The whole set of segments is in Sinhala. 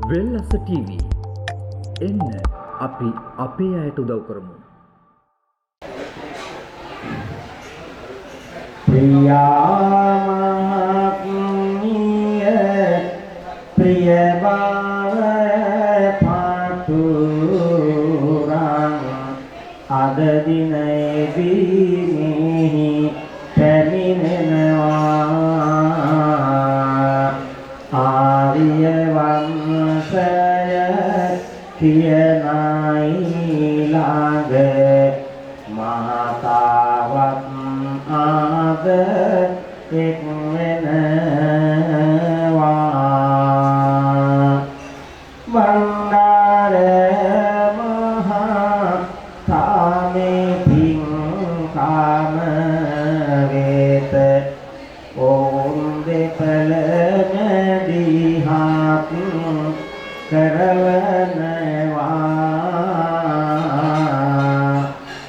වෙල්ලස ටීවී එන්න අපි අපේ අයට උදව් කරමු. ප්‍රියාමහත්මිය ප්‍රියබව පාතුරං අද දිනේදී මෙහි පැමිණෙනවා ආර්ය වංශය කියනයි ළඟ මහතාවත් ආද එක් වෙනවා වන්දාර මහා කාමේ පිං කාම වේත ඕම් දෙපළ මැදිහත් කරවනවා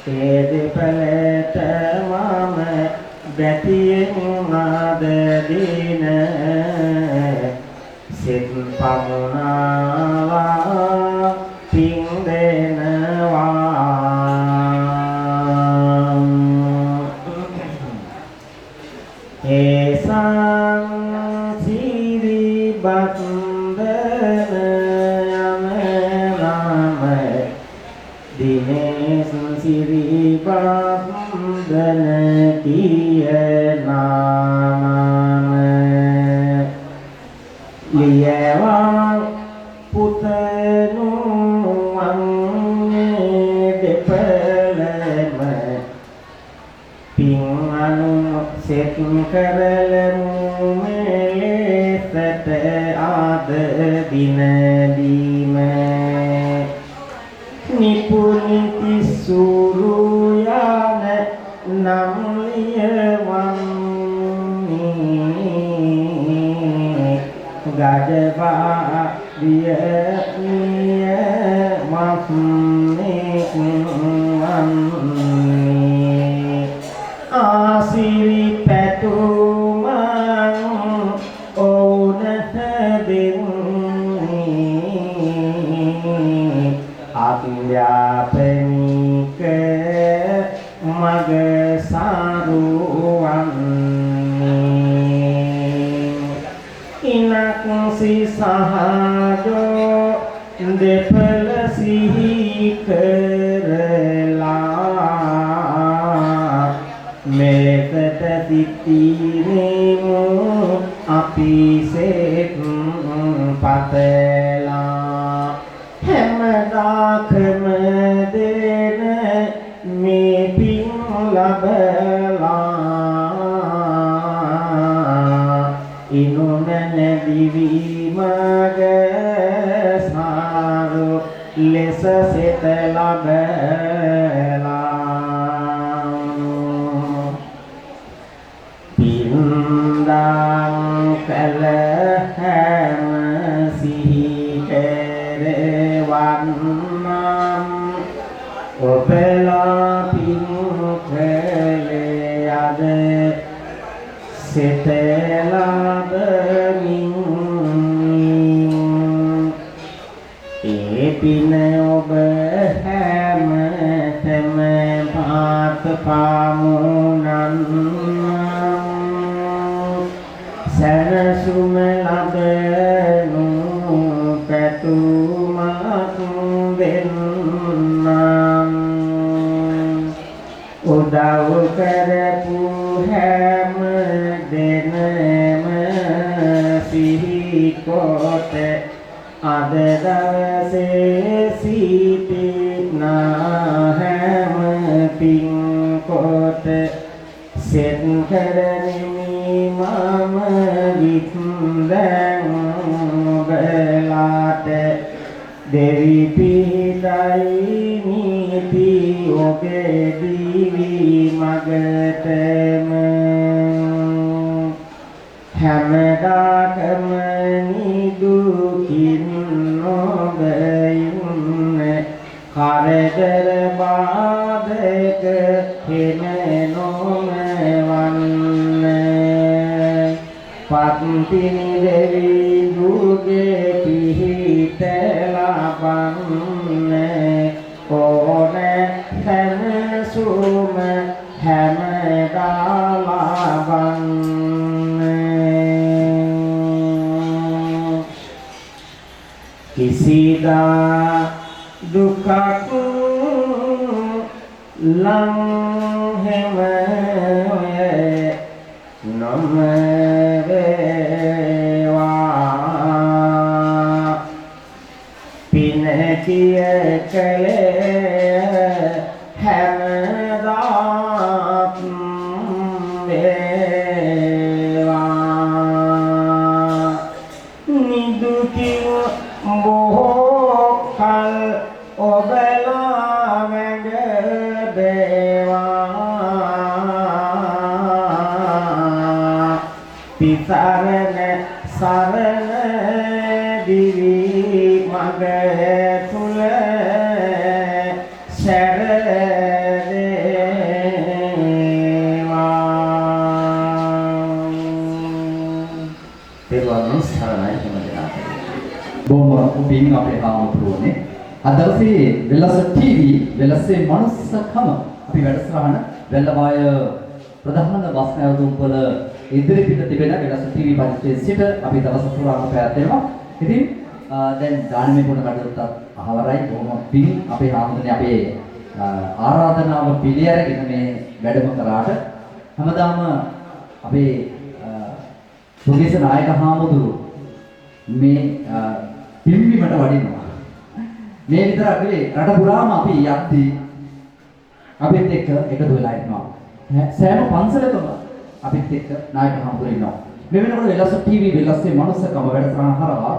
ඒ දෙපළට මම බැතියෙන් ආද දින සිත පමුණවා පිං දෙනවා ඒසං සිරි බන්ධන යමනාම දිනේස සිරි බන්ධන කිය නාම ලියවා පුතනු වන්නේ දෙපළම පිං අනු සෙත් කරලමු මෙලෙසට ආද දිනදීම නිපුනිති සුරු යන නම් ලියවන්නේ ගජබා දියනිය මස්නේ වන්නේ ආසිරි පැතුමන් ඕනත දෙන්නේ අත්‍යාපනික මග සාරුවන්නේ ඉනක් සිසහජෝ දෙපළ සිහි කරලා මේකට සිටිනෙමු අපි සෙත් පතලා හැමදාකම දෙන මේ පින් ලබලා ඉනුනන දිවිමග සාරු ලෙස සෙත ලබලා පින්දාං කල හැම සිහි කරවන්නම් ඔබලා පින් කළේ අද සිත ලබමින් ඒ පින ඔබ හැමතෙම පාත පාමුණන් සැනසුම ලබනු පැතුමක් දෙන්නම් උදව් කරපු හැම දෙනම සිහි කොට අද දවසේ සිටිනා හැම පින් කොට සෙත් කරනිමි මම විත්දැන් ඔබලාට දෙවි පිහිටයි නීති ඔබේ දිවි මගටම හැමදාකම නිදුකින් ඔබ ඉන්න කරදර බාධක හෙම නොමවන්න පත්තිනි දෙවි දුගේ පිහිට ලබන්නේ ඕනේ සැනසුම හැමදා ලබන්නේ කිසිදා දුකක් ලං හැමේ නමවේවා පින කිය කලේ හැමදාත් වේවා නිදුකින් බොහෝ කල් ඔබලා වැඩ පිසරණ සරණ දිවි මග තුල සැරදේවා පෙරවන් සරණයි හැමදෙනාට බොහොම පිං අපේ ආමතුරුනේ අද දවසේ වෙලස TV වෙලසේ මනුස්සකම අපි වැඩසටහන වෙල්ලවාය ප්‍රධාන බස් නැවතුම්පල ඉදිරි පිට තිබෙන වෙලස TV පරිච්ඡේදයේ සිට අපි දවස් පුරාම පැවැත්වෙනවා. ඉතින් දැන් දානමය පුණ කටයුත්තත් අහවරයි බොහොම පිං අපේ ආමතුරුනේ අපේ ආරාධනාව පිළිඅරගෙන මේ වැඩම කරාට හැමදාම අපේ සුගීස නායක හාමුදුරු මේ පිම්බිමට වඩිනවා. මේ විතරක් නෙවෙයි රට පුරාම අපි යද්දී අපිත් එක්ක එකතු වෙලා ඉන්නවා. සෑම පන්සලකම අපිත් එක්ක නායක හාමුදුරුවෝ ඉන්නවා. මේ වෙනකොට වෙලස TV වෙලස්සේ මනුස්සකම වැඩසටහන හරහා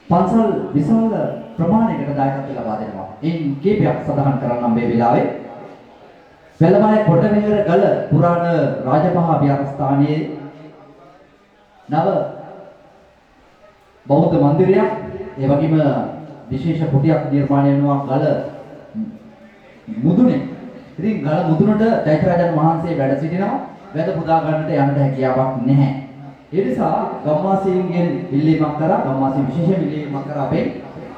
පන්සල් විශාල ප්‍රමාණයකට දායකත්ව ලබා දෙනවා. ඒ කීපයක් සඳහන් කරන්නම් මේ වෙලාවේ. වෙල්ලවාය කොටමෙහෙර ගල පුරාණ රාජමහා විහාරස්ථානයේ නව බෞද්ධ මන්දිරයක් ඒ වගේම විශේෂ කුටියක් නිර්මාණය වෙනවා ගල මුදුනේ. ඉතින් ගල මුදුනට චෛත්‍යරාජන් වහන්සේ වැඩ සිටිනවා. වැඩ පුදා ගන්නට යන්නට හැකියාවක් නැහැ. ඒ නිසා ගම්වාසීන්ගෙන් ඉල්ලීමක් කරා ගම්වාසී විශේෂ ඉල්ලීමක් කරා අපේ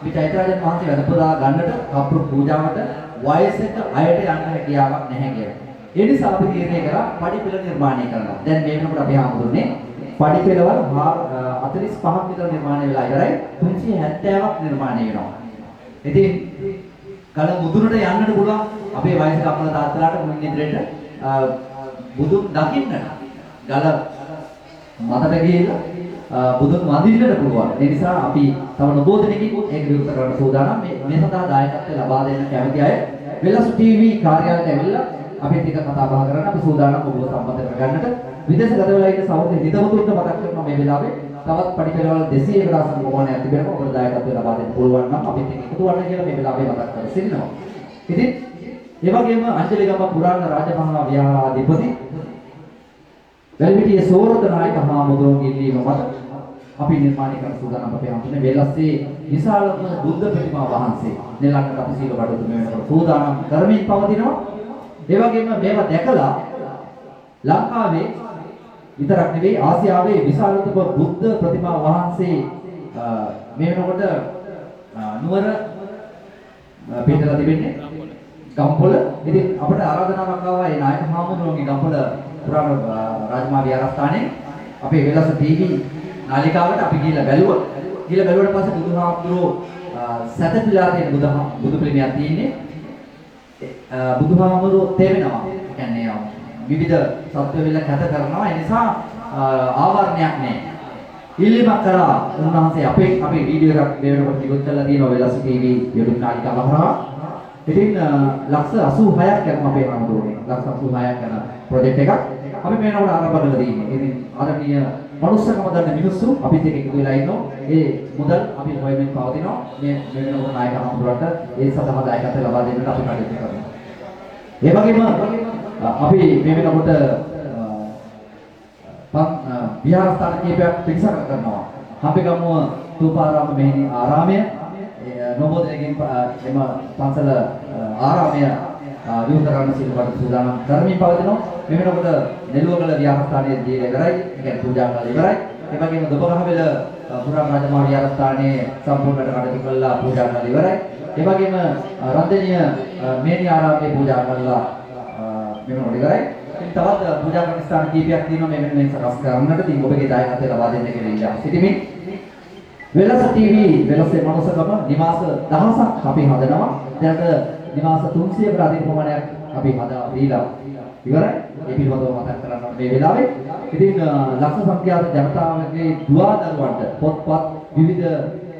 මේ චෛත්‍යරාජන් වහන්සේ වැඩ පුදා ගන්නට කප්පු පූජාවට වයසට අයට යන්න හැකියාවක් නැහැ කියලා. ඒ නිසා අපි තීරණය කරා පඩිපෙළ නිර්මාණය කරනවා. දැන් මේ වෙනකොට අපි හඳුන්නේ පඩිපෙළවල් 45ක් විතර නිර්මාණය වෙලා ඉවරයි. 370ක් නිර්මාණය වෙනවා. ඉතින් ගල මුදුනට යන්නට පුළුවන් අපේ වයසක අපල තාත්තලාට මුලින් ඉදිරියට බුදුන් දකින්නට ගල මතට ගිහිල්ලා බුදුන් වඳින්නට පුළුවන්. ඒ නිසා අපි තව නොබෝ දෙනෙකුත් ඒක විරුද්ධ කරන්න සූදානම්. මේ සඳහා දායකත්වය ලබා දෙන්න කැමති අය වෙලස TV කාර්යාලයට ඇවිල්ලා අපිත් එක්ක කතා බහ කරන්න අපි සූදානම් ඔබව සම්බන්ධ කරගන්නට. විදේශගත වෙලා ඉන්න සහෝදර හිතවතුන්ට මතක් කරනවා මේ වෙලාවේ තවත් පඩිපෙළවල් 200කට ආසන්න ප්‍රමාණයක් තිබෙනවා. ඔබට දායකත්වය ලබා දෙන්න පුළුවන් නම් අපිත් එක්ක එකතු වෙන්න කියලා මේ වෙලාවේ මතක් කර සිටිනවා. ඉතින් ඒ වගේම අංජලිගම පුරාණ රාජමහා විහාරාධිපති වැල්මිටියේ සෝරත නායක හාමුදුරුවන්ගේ ඉල්ලීම මත අපි නිර්මාණය කරන සූදානම් අපේ හම්බුනේ වෙලස්සේ විශාලම බුද්ධ ප්‍රතිමා වහන්සේ නෙලන්නට අපි සීල බඩුතු මේ වෙනකොට සූදානම් කරමින් පවතිනවා. ඒ වගේම මේවා දැකලා ලංකාවේ විතරක් නෙවෙයි ආසියාවේ විශාලතම බුද්ධ ප්‍රතිමා වහන්සේ මේ වෙනකොට නුවර පිටලා තිබෙන්නේ ගම්පොළ. ඉතින් අපිට ආරාධනාවක් ආවා ඒ නායක හාමුදුරුවන්ගේ ගම්පොළ පුරාණ රාජමහා විහාරස්ථානයේ අපේ වෙලස TV නාලිකාවට අපි ගිහිල්ලා බැලුවා. ගිහිල්ලා බැලුවට පස්සේ බුදුහාමුදුරුවෝ සැතපීලා තියෙන බුදු පිළිමයක් තියෙන්නේ. බුදුහාමුදුරුවෝ තේරෙනවා. ඒ කියන්නේ විවිධ සත්ව වල කැත කරනවා. ඒ නිසා ආවරණයක් නැහැ. ඉල්ලීමක් කරා උන්වහන්සේ අපේ වීඩියෝ එකක් මේ වෙනකොට ඉවත් කරලා තියෙනවා වෙලස TV YouTube නාලිකාව හරහා. ඉතින් ලක්ෂ 86ක් යන අපේ හාමුදුරුවනේ. ලක්ෂ 86ක් යන ප්‍රොජෙක්ට් එකක් අපි මේ වෙනකොට ආරම්භ කරලා තියෙන්නේ. ඉතින් ආරණීය මනුස්සකම දන්න මිනිස්සු අපිත් එක්ක එකතු වෙලා ඉන්නවා. ඒ මුදල් අපි හොයමින් පවතිනවා. මේ වෙනකොට නායක හාමුදුරුවන්ට ඒ සඳහා දායකත්වය ලබා දෙන්නට අපි කටයුතු කරනවා. ඒ වගේම අපි මේ වෙනකොට විහාරස්ථාන කීපයක් පිරිසක් කරනවා. හම්බෙගමුව තූපාරාම මෙහිදී ආරාමය නොබෝධනකින් එම පන්සල ආරාමය විවෘත කරන සිල්පද සූදානම් කරමින් පවතිනවා. මේ වෙනකොට නෙළුවගල විහාරස්ථානයේ දීලා ඉවරයි. ඒ කියන්නේ පූජා කරලා ඉවරයි. ඒ වගේම දොබගහවෙල පුරා රාජමහා විහාරස්ථානයේ සම්පූර්ණට කටයුතු කළා පූජා කරලා ඉවරයි. ඒ වගේම රන්දනීය මේනි ආරාමයේ පූජා කරලා මේ වෙනකොට ඉවරයි. ඉතින් තවත් පූජා කරන ස්ථාන කීපයක් තියෙනවා මේ වෙන සකස් කරන්නට. ඉතින් ඔබගේ දායකත්වය ලබා දෙන්න කියලා ඉල්ලා සිටිමින් වෙලස ටීවී වෙලසේ මනසකම නිවාස 1000ක් අපි හදනවා. දැනට නිවාස 300කට අධික ප්‍රමාණයක් අපි හදා දීලා ඉවරයි. ඒ පිළිබඳව මතක් කරන්න මේ වෙලාවේ. ඉතින් ලක්ෂ සංඛ්‍යාත ජනතාවගේ දුවා දරුවන්ට පොත්පත් විවිධ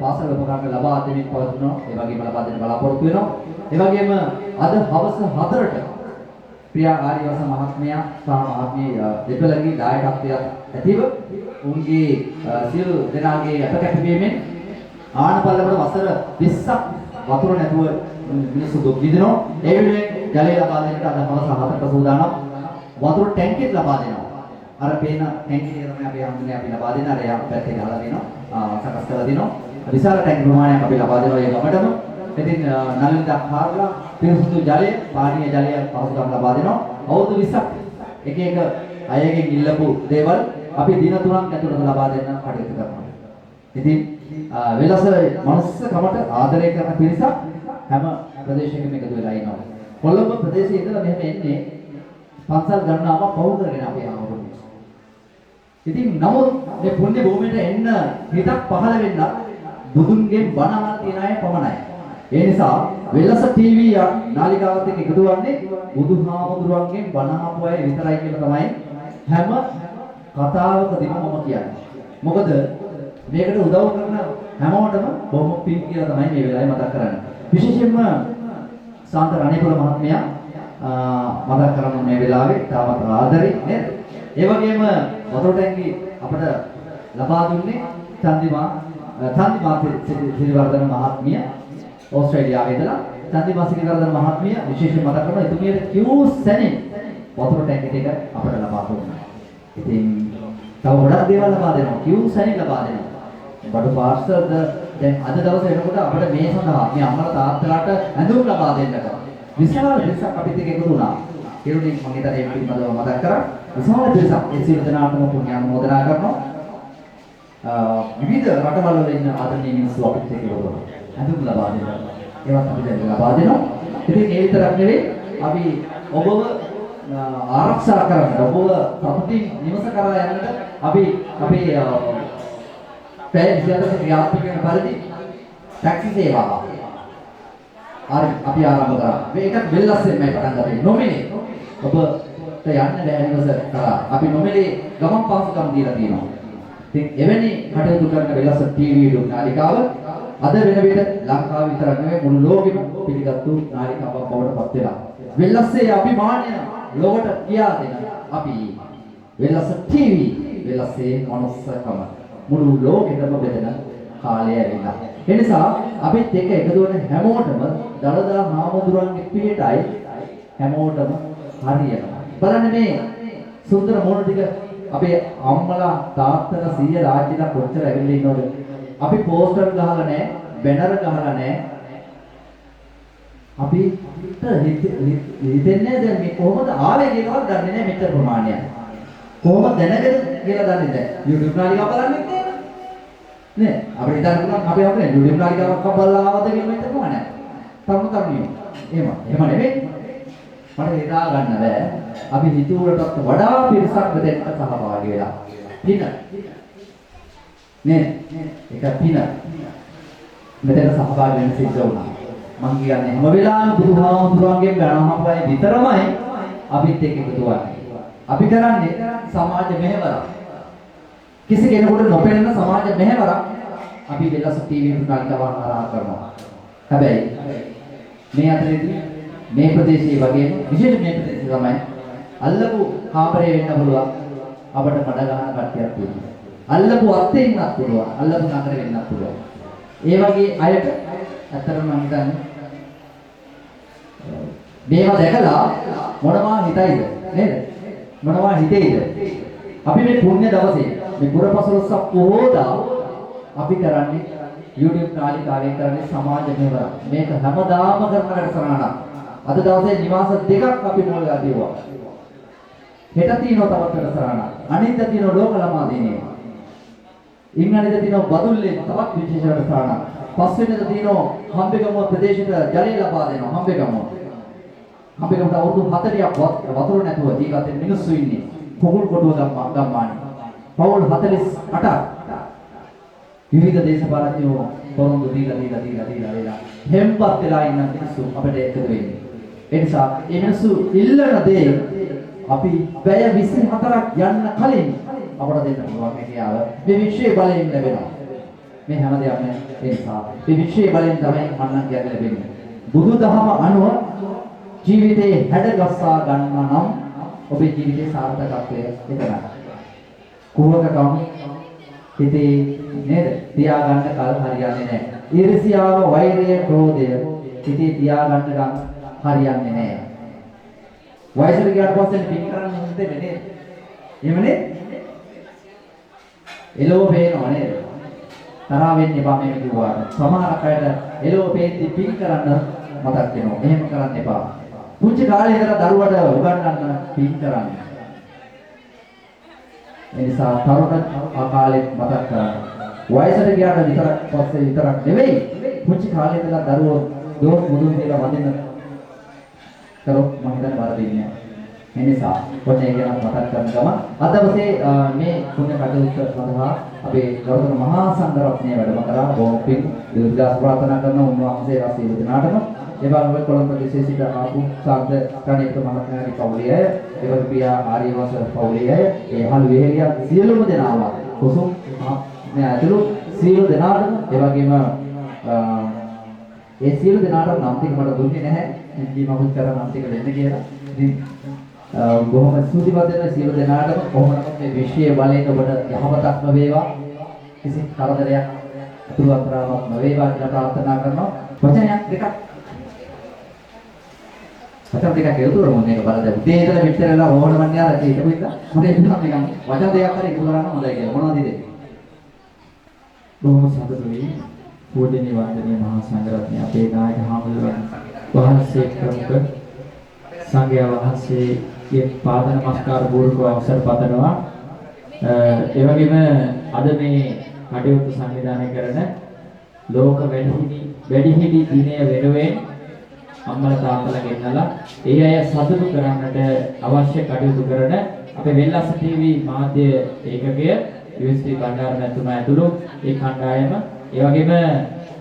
පාසල් උපකරණ ලබා දෙමින් පවතිනවා. ඒ වගේම ලබා දෙන්න බලාපොරොත්තු වෙනවා. ඒ වගේම අද හවස 4ට ප්‍රියා ආරිවස මහත්මයා සහ මහත්මිය දෙපළගේ දායකත්වයක් ඇතිව උන්ගේ සියලු දෙනාගේ අපකැපවීමෙන් ආනපල්ලකට වසර 20ක් වතුර නැතුව මිනිස්සු දුක් විඳිනවා. ඒ වෙනුවෙන් ජලය ලබා දෙන්නට අද හවස 4ට සූදානම්. වතුර ටැංකියක් ලබා දෙනවා. අර පේන ටැංකිය තමයි අපි හම්බුනේ අපි ලබා දෙන අර යා පැත්තේ දාලා දෙනවා. සකස් කරලා දෙනවා. විශාල ටැංකි ප්‍රමාණයක් අපි ලබා දෙනවා ඒ ගමටම. ඉතින් නළලි දක්වාලා පිරිසුදු ජලය, පානීය ජලය පහසුකම් ලබා දෙනවා. අවුරුදු 20ක් එක එක අයගෙන් ඉල්ලපු දේවල් අපි දින 3ක් ඇතුළත ලබා දෙන්න කටයුතු කරනවා. ඉතින් වෙලස මනුස්සකමට ආදරය කරන පිරිසක් හැම ප්‍රදේශයකම එකතු වෙලා ඉන්නවා. කොළඹ ප්‍රදේශයේ ඉඳලා මෙහෙම එන්නේ පන්සල් ගණනාවක් පවු කරගෙන අපි ආවොත්. ඉතින් නමුත් මේ පුණ්‍ය භූමියට එන්න හිතක් පහළ වෙන්න බුදුන්ගේ බණ අහලා තියෙන අය පමණයි. ඒ නිසා වෙලස ටීවී නාලිකාවත් එක්ක එකතු වන්නේ බුදුහාමුදුරුවන්ගෙන් බණ අහපු අය විතරයි කියලා තමයි හැම කතාවකදීම මම කියන්නේ. මොකද මේකට උදව් කරන හැමෝටම බොහොම පිං කියලා තමයි මේ වෙලාවේ මතක් කරන්නේ. විශේෂයෙන්ම සාන්ත රණේපුර මහත්මයා මතක් කරන මේ වෙලාවේ තාමත් ආදරේ නේද? ඒ වගේම වතුර ටැංකි අපිට ලබා දුන්නේ චන්දිමා සිරිවර්ධන මහත්මිය ඕස්ට්‍රේලියාවේ ඉඳලා චන්දිමා සිරිවර්ධන මහත්මිය විශේෂයෙන් මතක් කරනවා එතුමියට කිව් සැනින් වතුර ටැංකි එක අපිට ලබා දුන්නා. ඉතින් තව ගොඩක් දේවල් ලබා දෙනවා. කිව් සැනින් ලබා දෙනවා. බඩු පාර්සල්ද දැන් අද දවසේ වෙනකොට අපිට මේ සඳහා මේ අම්මලා තාත්තලාට ඇඳුම් ලබා දෙන්නට විශාල පිරිසක් අපිත් එක්ක එකතු වුණා. ඒරුණින් මම හිතලා මේ පිළිබඳව මතක් කරා. විශාල පිරිසක් ඒ සියලු දෙනාටම පුණ්‍ය අනුමෝදනා කරනවා. විවිධ රටවල් වල ඉන්න ආදරණීය මිනිස්සු අපිත් එක්ක එකතු වුණා. ඇඳුම් ලබා දෙනවා. ඒවත් අපි දැන් ලබා දෙනවා. ඉතින් ඒ විතරක් නෙවෙයි අපි ඔබව ආරක්ෂා කරන්න ඔබව සතුටින් නිවස කරා යන්නට අපි අපේ පැය 24 ක්‍රියාත්මක වෙන පරිදි ටැක්සි සේවාව අපි ආරම්භ කරා. මේකත් වෙල්ලස්සෙන්මයි පටන් ගත්තේ. නොමිලේ ඔබට යන්න බැහැ නිවස කරා. අපි නොමිලේ ගමන් පහසුකම් දීලා තියෙනවා. ඉතින් එවැනි කටයුතු කරන වෙලස ටීවී නාලිකාව අද වෙන විට ලංකාව විතරක් නෙවෙයි මුළු ලෝකෙම පිළිගත්තු නාලිකාවක් බවට පත් වෙනවා. වෙලස්සේ අභිමානය ලොවට කියා දෙන අපි වෙලස ටීවී වෙලස්සේ මනුස්සකම මුළු ලෝකෙටම බෙදෙන කාලය ඇවිල්ලා. ඒ නිසා අපිත් එක්ක එකතු වෙන හැමෝටම දලදා හාමුදුරන්ගේ පිටයි හැමෝටම හරියනවා. බලන්න මේ සුන්දර මොන ටික අපේ අම්මලා තාත්තලා සීය රාජ්‍යලා කොච්චර ඇවිල්ලා ඉන්නවද? අපි පෝස්ටර් ගහලා නැහැ, බැනර් ගහලා නැහැ. අපි හිතන්නේ දැන් මේ කොහොමද ආවේ කියලාවත් දන්නේ නැහැ මෙච්චර ප්‍රමාණයක්. කොහොමද දැනගෙන කියලා දන්නේ නැහැ. YouTube නාලිකාව බලන්නේ නැහැ. නේ අපිට හිතන්න පුළුවන් අපි අපේ YouTube නාලිකාවක් බලලා ආවද කියලා මෙතන ප්‍රමාණයක්. තරුණියෝ. එහෙම නෙමෙයි. මට හිතා ගන්න බෑ. අපි හිතුවටත් වඩා පිරිසක් මෙතෙන්ට සහභාගී වෙලා. පින. නේ ඒක පින. මෙතෙන්ට සහභාගී වෙන්න සිද්ධ වුණා. මං කියන්නේ හැම වෙලාවෙම බුදුහාමුදුරන්ගෙන් බණහම්පයි විතරමයි අපිත් එක්ක එකතු වෙන්නේ. අපි කරන්නේ සමාජ මෙහෙවරක්. කිසි කෙනෙකුට නොපෙනෙන සමාජ මෙහෙවරක් අපි වෙලස ටීවී නාලිකාව ආරම්භ කරනවා. හැබැයි මේ අතරේදී මේ ප්‍රදේශයේ වගේම විශේෂ මේ ප්‍රදේශය තමයි අල්ලපු කාමරේ වෙන්න පුළුවන් අපිට මඩ ගන්න කට්ටියක් තියෙනවා. අල්ලපු අත්තේ ඉන්නත් පුළුවන්. අල්ලපු නගරේ වෙන්නත් පුළුවන්. ඒ වගේ අයට ඇත්තටම මම හිතන්නේ මේවා දැකලා මොනවා හිතයිද නේද? මොනවා හිතේද? අපි මේ පුණ්‍ය දවසේ මේ පුරපසළොස්වක පොහොදා අපි කරන්නේ YouTube නාලිකාවෙන් කරන්නේ සමාජ මෙහෙවර. මේක හැමදාම කරන වැඩසටහනක්. අද දවසේ නිවාස දෙකක් අපි මොල් ගාදීවා. හෙට තියෙනවා තවත් වැඩසටහන. අනිද්දා තියෙනවා ලෝක ළමා දිනේ. ඉංග්‍රීසියෙන් තියෙනවා බදුල්ලේ තවත් විශේෂ වැඩසටහනක්. පස්වෙනිදා තියෙනවා හම්බෙගම ප්‍රදේශයට ජලය ලබා දෙනවා හම්බෙගම. හම්බෙගමට අවුරුදු 40ක් වතුර නැතුව ජීවත් වෙන මිනිස්සු ඉන්නේ. කුකුල් කොටුව ගම්මානේ. පවුල් 48ක් විවිධ දේශපාලඥයෝ පොරොන්දු දීලා හෙම්පත් වෙලා ඉන්න මිනිස්සු අපිට එකතු වෙන්නේ. ඒ නිසා මේ මිනිස්සු ඉල්ලන දේ අපි පැය 24ක් යන්න කලින් අපට දෙන්න පුළුවන් හැකියාව මේ විශ්වයේ බලයෙන් ලැබෙනවා. මේ හැමදේම ඒ නිසා මේ විශ්වයේ බලයෙන් තමයි අන්න කියන්නේ ලැබෙන්නේ. බුදුදහම අනුව ජීවිතේ හැඩගස්සා ගන්න නම් ඔබේ ජීවිතේ සාර්ථකත්වය එතනයි. කුහකකම් හිතේ නේද තියාගන්න කල් හරියන්නේ නැහැ. ඊර්ෂ්‍යාව, වෛරය, ක්‍රෝධය හිතේ තියාගන්න නම් හරියන්නේ නැහැ. වයසට ගියාට පස්සේ පින් කරන්න හිතෙන්නේ නේද? එහෙමනේ? එළව පේනව නේද? තරහ වෙන්න එපා මේ කිව්වාට. සමහර අයට එළව පේද්දි පින් කරන්න මතක් වෙනවා. එහෙම කරන්න එපා. පුංචි කාලේ ඉඳලා දරුවට උගන්වන්න පින් කරන්න. ඒ නිසා තරුණ කාලේ මතක් කරගන්න. වයසට ගියාට විතරක් නෙවෙයි පුංචි කාලේ ඉඳලා දරුවෝ දෝස් මුදුන් කියලා වදින්න කරොත් මම හිතන්නේ වරදින්නේ නැහැ. ඒ නිසා ඔතේ ගැන මතක් කරන ගම අද දවසේ මේ පුණ්‍ය කටයුත්ත සඳහා අපේ ගෞරවනීය මහා සංඝරත්නය වැඩම කරා බොහොම පිං දීර්ඝාස ප්‍රාර්ථනා කරන උන්වහන්සේ රසීව දිනාටම ඒ වගේම කොළඹ ප්‍රදේශයේ සිට ආපු සාන්ත කණික මහත්මයාගේ පවුලේ අය ඒ වගේ පියා ආර්යවංශ පවුලේ අය ඒ හල් වෙහෙලිය සියලුම දෙනාම කුසුම් මේ අතුරු සියලු දෙනාටම ඒ වගේම ඒ සියලු දෙනාටම නම් ටික මට දුන්නේ නැහැ ඉන්දී මම කරා නම් ටික දෙන්න කියලා ඉතින් බොහොම ස්තුතිපත් වෙන සියලු දෙනාටම කොහොමද මේ විශ්වයේ බලයෙන් ඔබට යහපතක්ම වේවා කිසි කරදරයක් අතුරු අතරාවක් නොවේවා කියලා ප්‍රාර්ථනා කරනවා වචනයක් දෙකක් වචන දෙකක් කියවතුරම මේක බලද උදේ ඉඳලා මෙච්චර වෙලා රෝහණ මන්යාලා හිටපු ඉඳලා මට හිතුණා නිකන් වචන දෙකක් හරි ඉක්ම කරන්න හොඳයි කියලා මොනවද ඉතින් බොහොම සතුටුයි පූජනීය වන්දනීය මහා සංඝරත්නය අපේ නායක හාමුදුරුවෝ වහන්සේ ප්‍රමුඛ සංඝයා වහන්සේගේ පාද නමස්කාර පූර්වක අවසර පතනවා ඒ වගේම අද මේ කටයුතු සංවිධානය කරන ලෝක වැඩිහිටි දිනය වෙනුවෙන් අම්මලා තාත්තලා ගෙන්නලා ඒ අය සතුටු කරන්නට අවශ්‍ය කටයුතු කරන අපේ වෙල්ලස්ස ටීවී මාධ්‍ය ඒකකය UST බණ්ඩාර මැතිතුමා ඇතුළු ඒ කණ්ඩායම ඒ වගේම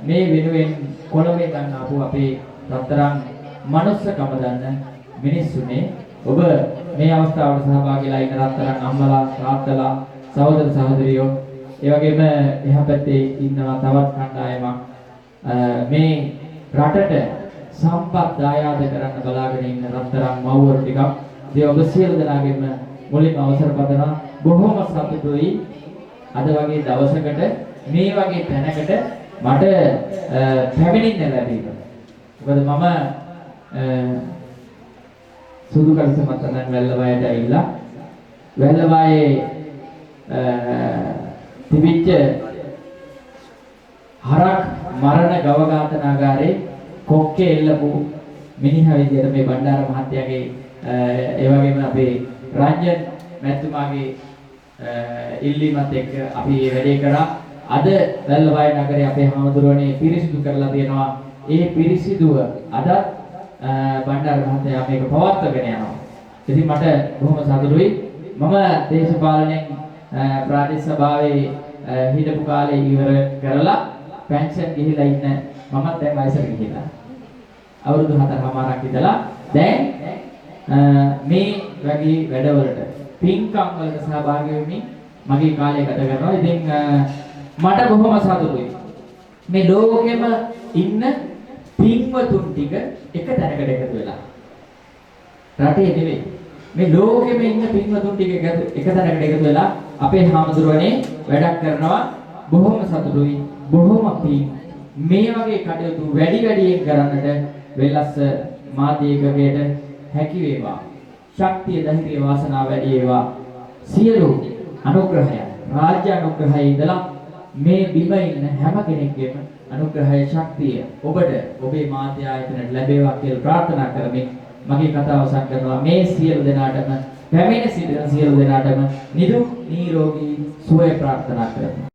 මේ වෙනුවෙන් කොළඹේ ගන්න ආපු අපේ රත්තරන් මනුස්සකම දන්න මිනිස්සුනේ ඔබ මේ අවස්ථාවට සහභාගීලා ඉන්න රත්තරන් අම්මලා තාත්තලා සහෝදර සහෝදරියෝ ඒ වගේම එහා පැත්තේ ඉන්නවා තවත් කණ්ඩායමක් මේ රටට සම්පත් දායාද කරන්න බලාගෙන ඉන්න රත්තරන් මව්වරු ටිකක් ඒ ඔබ සියලු දෙනාගෙම මුලින්ම අවසර පතනවා බොහොම සතුටුයි අද වගේ දවසකට මේ වගේ තැනකට මට පැමිණෙන්න ලැබීම. මොකද මම සුදු කලස මතන වැල්ලවායට ඇවිල්ලා වැල්ලවායේ තිබිච්ච හරක් මරණ ගව ඝාතනාගාරේ කොක්කේ එල්ලපු මිනිහා විදියට මේ බණ්ඩාර මහත්තයාගේ ඒ වගේම අපේ රංජන් මැතිතුමාගේ ඉල්ලීමත් එක්ක අපි මේ වැඩේ කරා. අද වැල්ලවාය නගරේ අපේ හාමුදුරුවනේ පිරිසිදු කරලා තියෙනවා. ඒ පිරිසිදුව අද බණ්ඩාර මහත්තයා මේක පවත්වාගෙන යනවා. ඉතින් මට බොහොම සතුටුයි. මම දේශපාලනයෙන් ප්‍රාදේශ සභාවේ හිටපු කාලේ ඉවර කරලා පෙන්ෂන් ගිහිලා ඉන්න මමත් දැන් වයසට ගිහිලා. අවුරුදු 4කමාරක් ඉඳලා දැන් මේ වගේ වැඩවලට පින්කම් වලට සහභාගී වෙමින් මගේ කාලය ගත කරනවා. ඉතින් මට බොහොම සතුටුයි. මේ ලෝකෙම ඉන්න පින්වතුන් ටික එක තැනකට එකතු වෙලා. රටේ නෙවෙයි. මේ ලෝකෙම ඉන්න පින්වතුන් ටික එක තැනකට එකතු වෙලා අපේ හාමුදුරුවනේ වැඩක් කරනවා. බොහොම සතුටුයි. බොහොම පින්. මේ වගේ කටයුතු වැඩි වැඩියෙන් කරන්නට වෙල්ලස්ස මාධ්‍ය ඒකකයට හැකි වේවා. ශක්තිය ධෛර්ය වාසනාව වැඩි වේවා. සියලු අනුග්‍රහය රාජ්‍ය අනුග්‍රහයේ ඉඳලා මේ බිම ඉන්න හැම කෙනෙක්ගේම අනුග්‍රහය ශක්තිය ඔබට ඔබේ මාධ්‍ය ආයතනයට ලැබේවා කියලා ප්‍රාර්ථනා කරමින් මගේ කතාව අවසන් කරනවා. මේ සියලු දෙනාටම පැමිණ සිටින සියලු දෙනාටම නිදුක් නිරෝගී සුවය ප්‍රාර්ථනා කරමි.